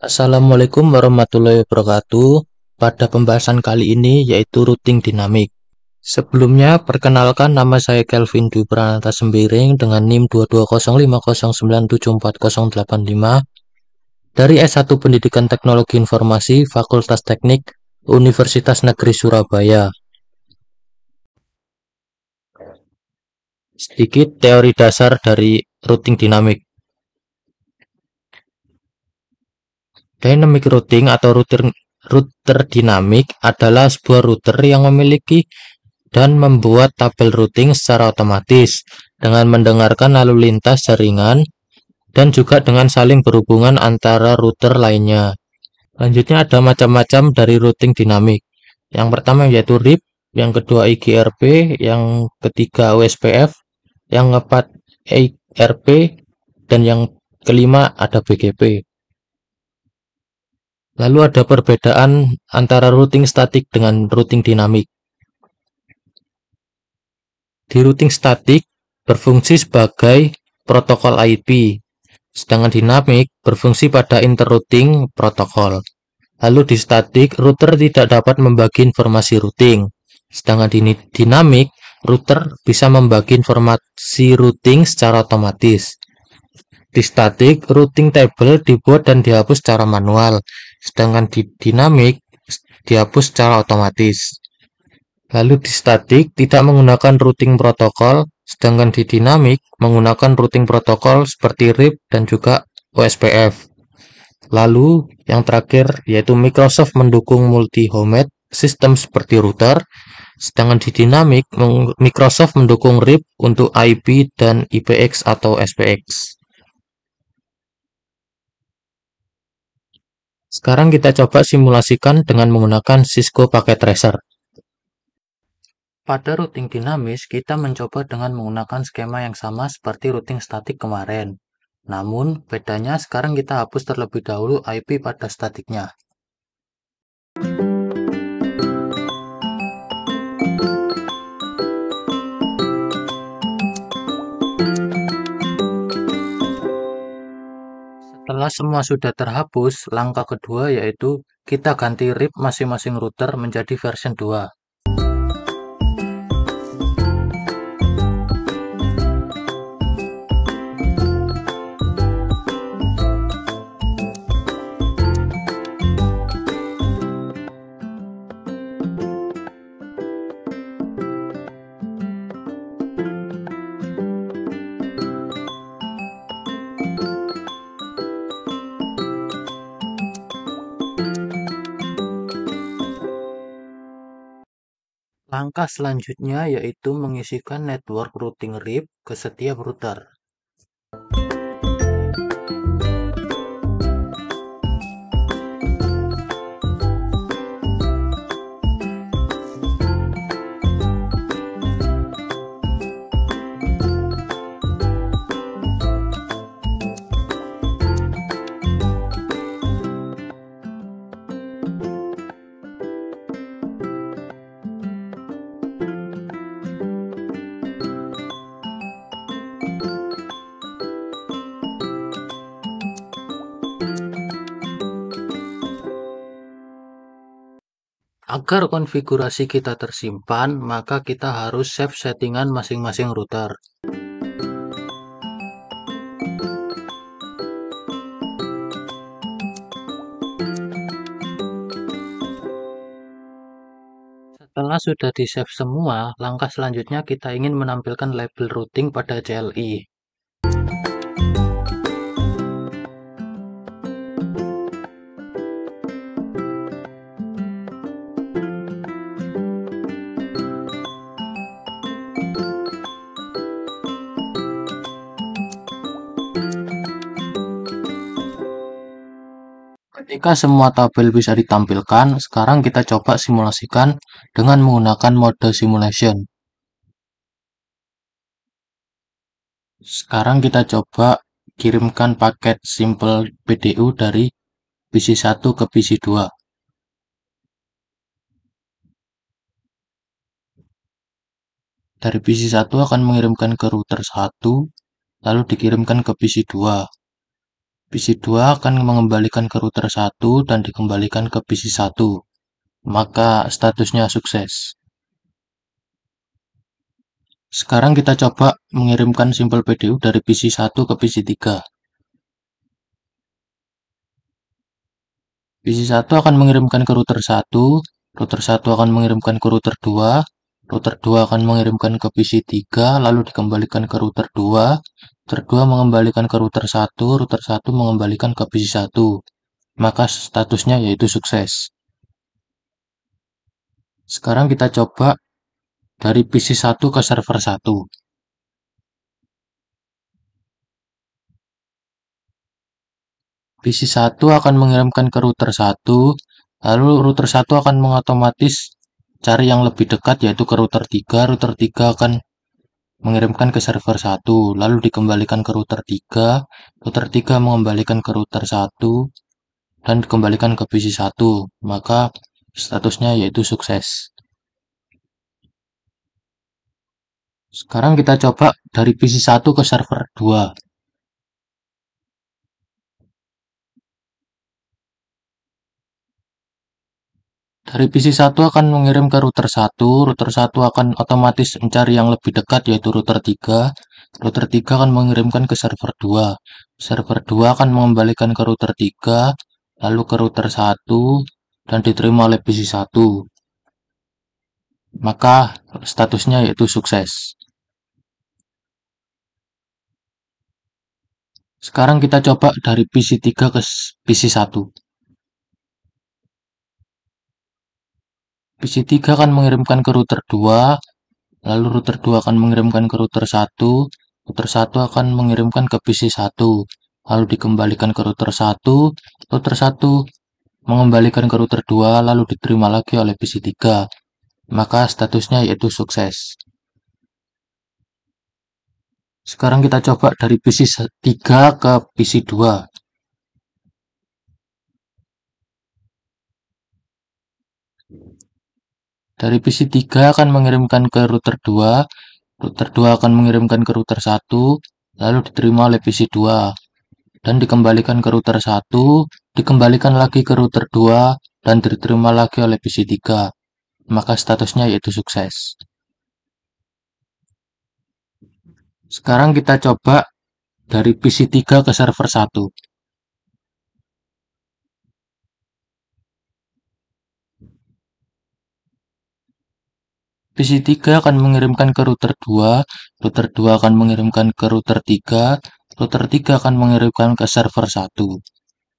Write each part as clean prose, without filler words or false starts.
Assalamualaikum warahmatullahi wabarakatuh. Pada pembahasan kali ini yaitu routing dinamik. Sebelumnya, perkenalkan nama saya Kelvin Dwi Pranata Sembiring dengan NIM 22050974085 dari S1 Pendidikan Teknologi Informasi Fakultas Teknik Universitas Negeri Surabaya. Sedikit teori dasar dari routing dinamik. Dynamic routing atau router dinamik adalah sebuah router yang memiliki dan membuat tabel routing secara otomatis dengan mendengarkan lalu lintas jaringan dan juga dengan saling berhubungan antara router lainnya. Selanjutnya ada macam-macam dari routing dinamik. Yang pertama yaitu RIP, yang kedua IGRP, yang ketiga OSPF, yang keempat EIRP, dan yang kelima ada BGP. Lalu ada perbedaan antara routing statik dengan routing dinamik. Di routing statik berfungsi sebagai protokol IP, sedangkan dinamik berfungsi pada interrouting protokol. Lalu di statik, router tidak dapat membagi informasi routing, sedangkan di dinamik, router bisa membagi informasi routing secara otomatis. Di statik, routing table dibuat dan dihapus secara manual, sedangkan di dinamik dihapus secara otomatis. Lalu di statik tidak menggunakan routing protokol, sedangkan di dinamik menggunakan routing protokol seperti RIP dan juga OSPF. Lalu yang terakhir yaitu Microsoft mendukung multi-homed sistem seperti router, sedangkan di dinamik Microsoft mendukung RIP untuk IP dan IPX atau SPX. Sekarang kita coba simulasikan dengan menggunakan Cisco Packet Tracer. Pada routing dinamis, kita mencoba dengan menggunakan skema yang sama seperti routing statik kemarin. Namun, bedanya sekarang kita hapus terlebih dahulu IP pada statiknya. Setelah semua sudah terhapus, langkah kedua yaitu kita ganti RIP masing-masing router menjadi version 2. Langkah selanjutnya yaitu mengisikan network routing RIP ke setiap router. Agar konfigurasi kita tersimpan, maka kita harus save settingan masing-masing router. Setelah sudah di-save semua, langkah selanjutnya kita ingin menampilkan label routing pada CLI. Ketika semua tabel bisa ditampilkan, sekarang kita coba simulasikan dengan menggunakan mode simulation. Sekarang kita coba kirimkan paket simple PDU dari PC1 ke PC2. Dari PC1 akan mengirimkan ke router 1, lalu dikirimkan ke PC2. PC2 akan mengembalikan ke router 1 dan dikembalikan ke PC1. Maka statusnya sukses. Sekarang kita coba mengirimkan simpel PDU dari PC1 ke PC3. PC1 akan mengirimkan ke router 1, router 1 akan mengirimkan ke router 2, router 2 akan mengirimkan ke PC3, lalu dikembalikan ke router 2, router 2 mengembalikan ke router 1, router 1 mengembalikan ke PC1. Maka statusnya yaitu sukses. Sekarang kita coba dari PC1 ke server 1. PC1 akan mengirimkan ke router 1, lalu router 1 akan mengotomatis cari yang lebih dekat yaitu ke router 3. Router 3 akan mengirimkan ke server 1, lalu dikembalikan ke router 3. Router 3 mengembalikan ke router 1 dan dikembalikan ke PC1. Maka statusnya yaitu sukses. Sekarang kita coba dari PC1 ke server 2. Dari PC1 akan mengirim ke router 1, router 1 akan otomatis mencari yang lebih dekat yaitu router 3. Router 3 akan mengirimkan ke server 2. Server 2 akan mengembalikan ke router 3, lalu ke router 1, dan diterima oleh PC1. Maka statusnya yaitu sukses. Sekarang kita coba dari PC3 ke PC1. PC3 akan mengirimkan ke router 2, lalu router 2 akan mengirimkan ke router 1, router 1 akan mengirimkan ke PC1, lalu dikembalikan ke router 1, router 1 mengembalikan ke router 2, lalu diterima lagi oleh PC3. Maka statusnya yaitu sukses. Sekarang kita coba dari PC3 ke PC2. Dari PC3 akan mengirimkan ke router 2, router 2 akan mengirimkan ke router 1, lalu diterima oleh PC2 dan dikembalikan ke router 1, dikembalikan lagi ke router 2 dan diterima lagi oleh PC3. Maka statusnya yaitu sukses. Sekarang kita coba dari PC3 ke server 1. PC3 akan mengirimkan ke router 2, router 2 akan mengirimkan ke router 3, router 3 akan mengirimkan ke server 1.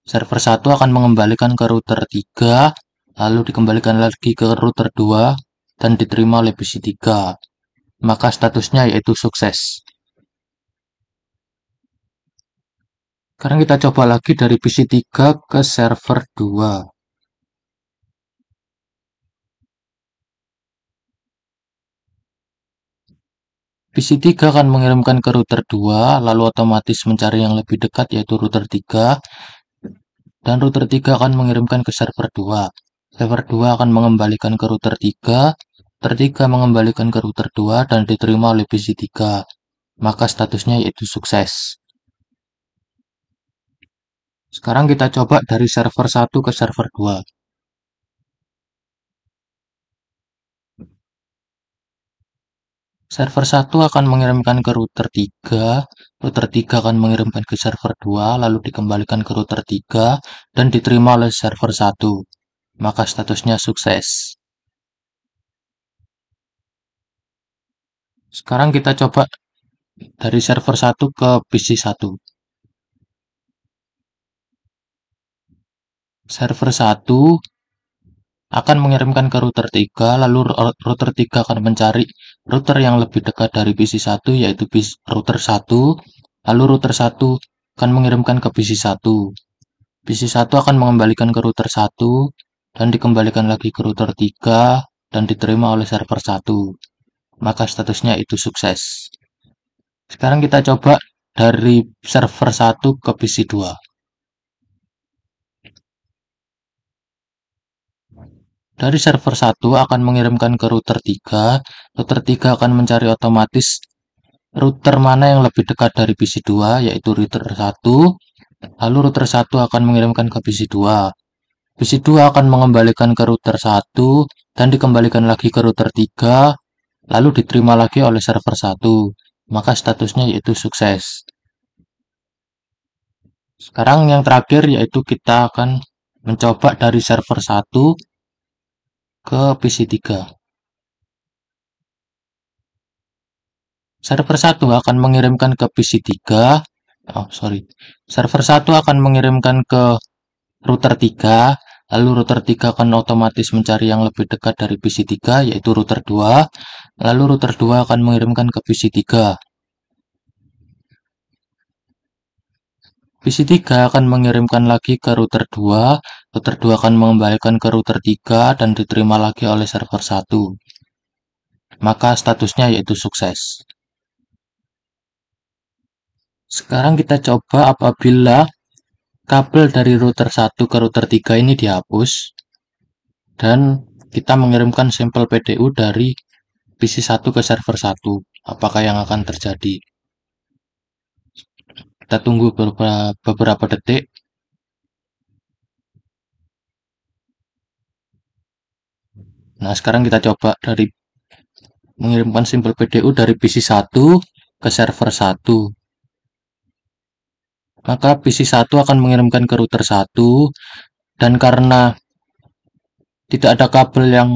Server 1 akan mengembalikan ke router 3, lalu dikembalikan lagi ke router 2, dan diterima oleh PC3. Maka statusnya yaitu sukses. Sekarang kita coba lagi dari PC3 ke server 2. PC3 akan mengirimkan ke router 2, lalu otomatis mencari yang lebih dekat yaitu router 3, dan router 3 akan mengirimkan ke server 2. Server 2 akan mengembalikan ke router 3, router 3 mengembalikan ke router 2 dan diterima oleh PC3. Maka statusnya yaitu sukses. Sekarang kita coba dari server 1 ke server 2. Server 1 akan mengirimkan ke router 3, router 3 akan mengirimkan ke server 2, lalu dikembalikan ke router 3 dan diterima oleh server 1. Maka statusnya sukses. Sekarang kita coba dari server 1 ke PC1. Server 1 akan mengirimkan ke router 3, lalu router 3 akan mencari router yang lebih dekat dari PC1 yaitu router 1, lalu router 1 akan mengirimkan ke PC1. PC1 akan mengembalikan ke router 1 dan dikembalikan lagi ke router 3 dan diterima oleh server 1. Maka statusnya itu sukses. Sekarang kita coba dari server 1 ke PC2. Dari server 1 akan mengirimkan ke router 3, router 3 akan mencari otomatis router mana yang lebih dekat dari PC2 yaitu router 1, Lalu router 1 akan mengirimkan ke PC 2. PC 2 akan mengembalikan ke router 1 dan dikembalikan lagi ke router 3, lalu diterima lagi oleh server 1. Maka statusnya yaitu sukses. Sekarang yang terakhir yaitu kita akan mencoba dari server 1 ke PC 3. Server 1 akan mengirimkan ke PC 3. Server 1 akan mengirimkan ke router 3, lalu router 3 akan otomatis mencari yang lebih dekat dari PC 3, yaitu router 2, lalu router 2 akan mengirimkan ke PC 3. PC 3 akan mengirimkan lagi ke router 2, router 2 akan mengembalikan ke router 3 dan diterima lagi oleh server 1. Maka statusnya yaitu sukses. Sekarang kita coba apabila kabel dari router 1 ke router 3 ini dihapus dan kita mengirimkan sampel PDU dari PC 1 ke server 1. Apakah yang akan terjadi? Kita tunggu beberapa detik. Nah, sekarang kita coba dari mengirimkan sampel PDU dari PC 1 ke server 1. Maka PC 1 akan mengirimkan ke router 1 dan karena tidak ada kabel yang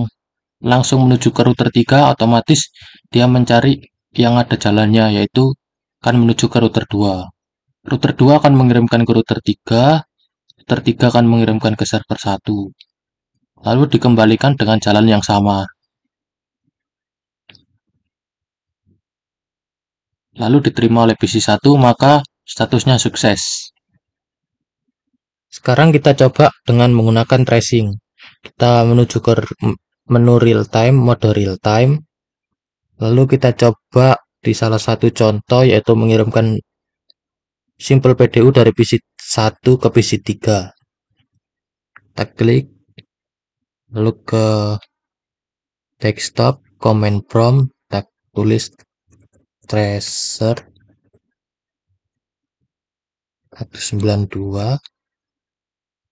langsung menuju ke router 3, otomatis dia mencari yang ada jalannya, yaitu akan menuju ke router 2. Router 2 akan mengirimkan ke router 3, router 3 akan mengirimkan ke server 1. Lalu dikembalikan dengan jalan yang sama. Lalu diterima oleh PC 1, maka statusnya sukses. Sekarang kita coba dengan menggunakan tracing. Kita menuju ke menu real time, mode real time. Lalu kita coba di salah satu contoh yaitu mengirimkan sampel PDU dari PC 1 ke PC 3. Kita klik, lalu ke desktop, command prompt, kita tulis tracer 192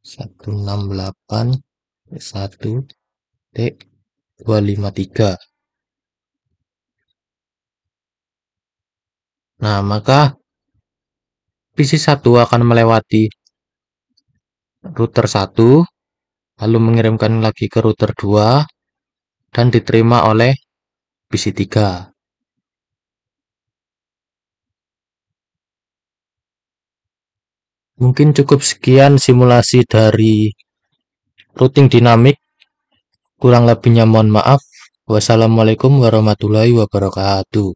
168 1.253. Nah, maka PC 1 akan melewati router 1, lalu mengirimkan lagi ke router 2, dan diterima oleh PC 3. Mungkin cukup sekian simulasi dari routing dinamik. Kurang lebihnya mohon maaf. Wassalamualaikum warahmatullahi wabarakatuh.